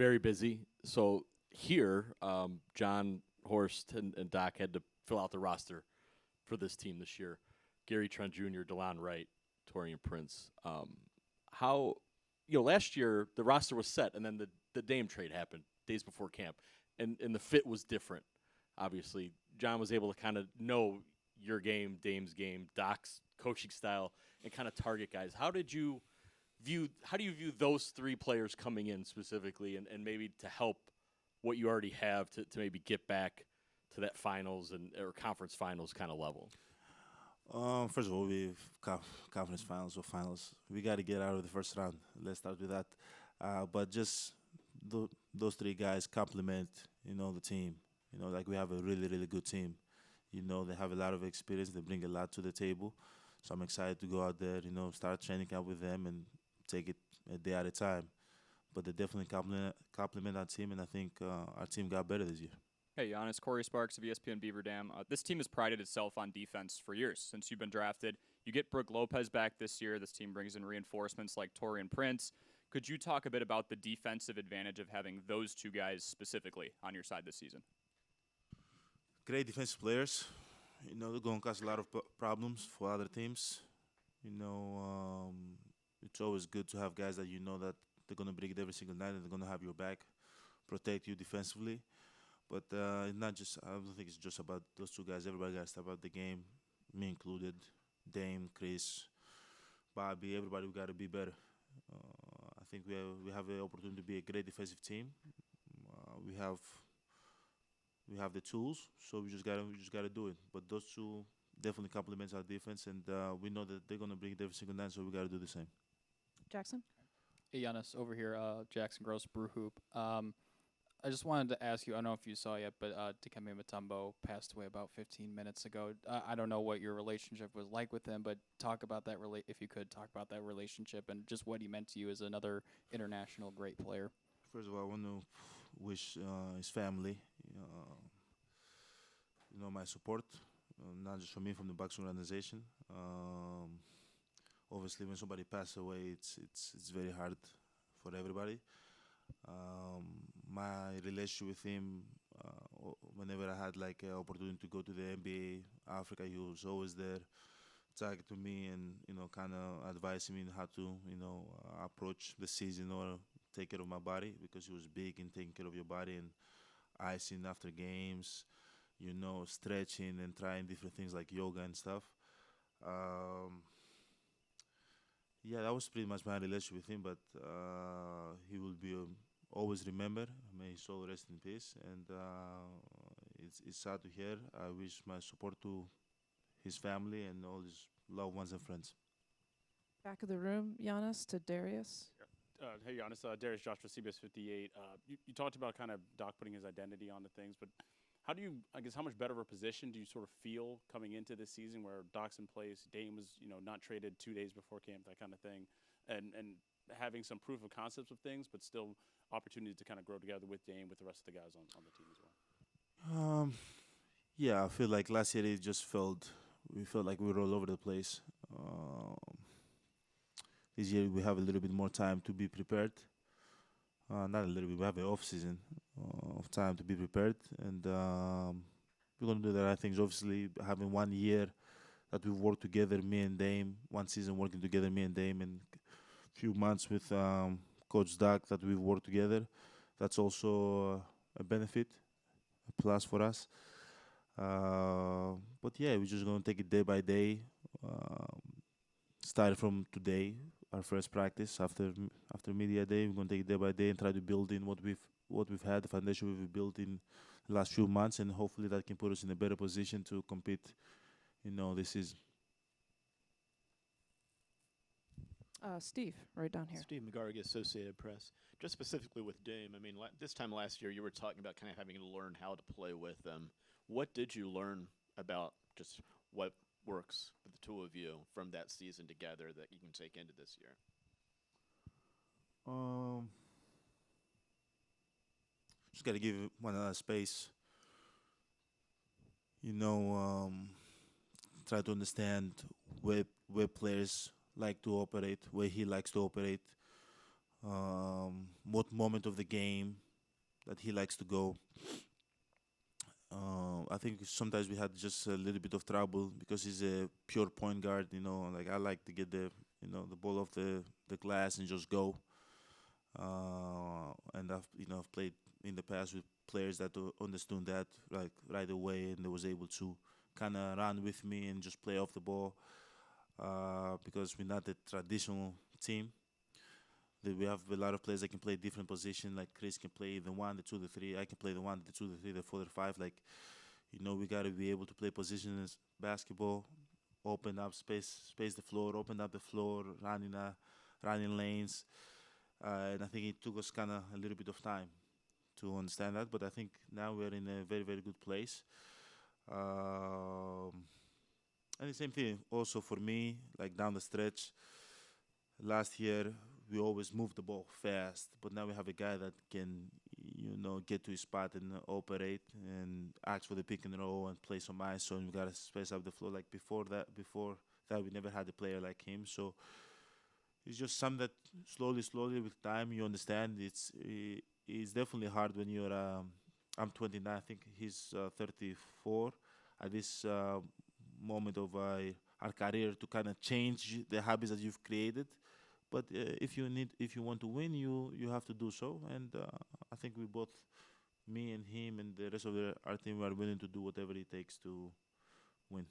very busy. So here, John, Horst, and Doc had to fill out the roster for this team this year. Gary Trent Jr., DeLon Wright, Taurean Prince. How, last year the roster was set, and then the Dame trade happened days before camp, and the fit was different. Obviously, John was able to kind of know your game, Dame's game, Doc's coaching style, and kind of target guys. How do you view those three players coming in specifically, and maybe to help what you already have to maybe get back to that finals or conference finals kind of level? First of all, we've conference finals or finals. We got to get out of the first round. Let's start with that. But just those three guys complement, the team. Like we have a really, really good team. They have a lot of experience. They bring a lot to the table. So I'm excited to go out there, start training camp with them and take it a day at a time. But they definitely complement our team, and I think our team got better this year. Hey, Giannis, Corey Sparks of ESPN Beaver Dam. This team has prided itself on defense for years since you've been drafted. You get Brook Lopez back this year. This team brings in reinforcements like Taurean Prince. Could you talk a bit about the defensive advantage of having those two guys specifically on your side this season? Great defensive players. They're going to cause a lot of problems for other teams. It's always good to have guys that that they're going to bring it every single night and they're going to have your back, protect you defensively. But it's not just. I don't think it's just about those two guys. Everybody got to step up the game, me included. Dame, Chris, Bobby. Everybody, we got to be better. I think we have the opportunity to be a great defensive team. We have the tools, so we just gotta do it. But those two definitely complements our defense, and we know that they're gonna bring it every single night, so we gotta do the same. Jackson? Hey, Giannis, over here, Jackson Gross, Brew Hoop. I just wanted to ask you, I don't know if you saw yet, but Dikembe Mutombo passed away about 15 minutes ago. I don't know what your relationship was like with him, but talk about that, if you could, talk about that relationship and just what he meant to you as another international great player. First of all, I want to wish his family, my support, not just from me, from the Bucks organization. Obviously, when somebody passes away, it's very hard for everybody. My relationship with him, whenever I had like an opportunity to go to the NBA Africa, he was always there, talking to me and kind of advising me on how to approach the season or take care of my body, because he was big in taking care of your body and icing after games, stretching and trying different things like yoga and stuff. Yeah, that was pretty much my relationship with him, but he will be always remembered. May his soul rest in peace. And it's sad to hear. I wish my support to his family and all his loved ones and friends. Back of the room, Giannis to Darius. Hey, Giannis, Darius Joshua, CBS 58. You talked about kind of Doc putting his identity onto things, but how much better of a position do you sort of feel coming into this season where Doc's in place, Dame was, not traded 2 days before camp, that kind of thing, and having some proof of concepts of things, but still opportunities to kind of grow together with Dame, with the rest of the guys on the team as well? Yeah, I feel like last year we felt like we were all over the place. This year we have a little bit more time to be prepared. Not a little bit, we have an off season of time to be prepared, and we're going to do the right things. Obviously, having 1 year that we've worked together, me and Dame, 1 season working together, me and Dame, and a few months with Coach Doc that we've worked together, that's also a benefit, a plus for us. But yeah, we're just going to take it day by day. Starting from today, our first practice after media day, we're going to take it day by day and try to build in what we've had, the foundation we've built in the last few months, and hopefully that can put us in a better position to compete, this season. Steve, right down here. Steve McGarrigue, Associated Press. Just specifically with Dame, I mean, this time last year you were talking about kind of having to learn how to play with them. What did you learn about just what works for the two of you from that season together that you can take into this year? Just got to give one another space. Try to understand where players like to operate, where he likes to operate. what moment of the game that he likes to go. I think sometimes we had just a little bit of trouble because he's a pure point guard. Like I like to get the ball off the glass and just go. And I've played in the past with players that understood that like right away, and they was able to kind of run with me and just play off the ball. Because we're not a traditional team. We have a lot of players that can play different positions. Like Chris can play the 1, the 2, the 3. I can play the 1, the 2, the 3, the 4, the 5. Like, we got to be able to play positions basketball, open up space the floor, open up the floor, running lanes. And I think it took us kind of a little bit of time to understand that. But I think now we're in a very, very good place. And the same thing also for me, like down the stretch. Last year, we always moved the ball fast, but now we have a guy that can, get to his spot and operate and ask for the pick and roll and play some ISO, and we got to space up the floor. Like before that, we never had a player like him. So it's just something that slowly with time you understand. It's definitely hard when you're. I'm 29. I think he's 34. At this moment of our career, to kind of change the habits that you've created. But if you want to win, you have to do so. And I think we both, me and him and the rest of our team, are willing to do whatever it takes to win.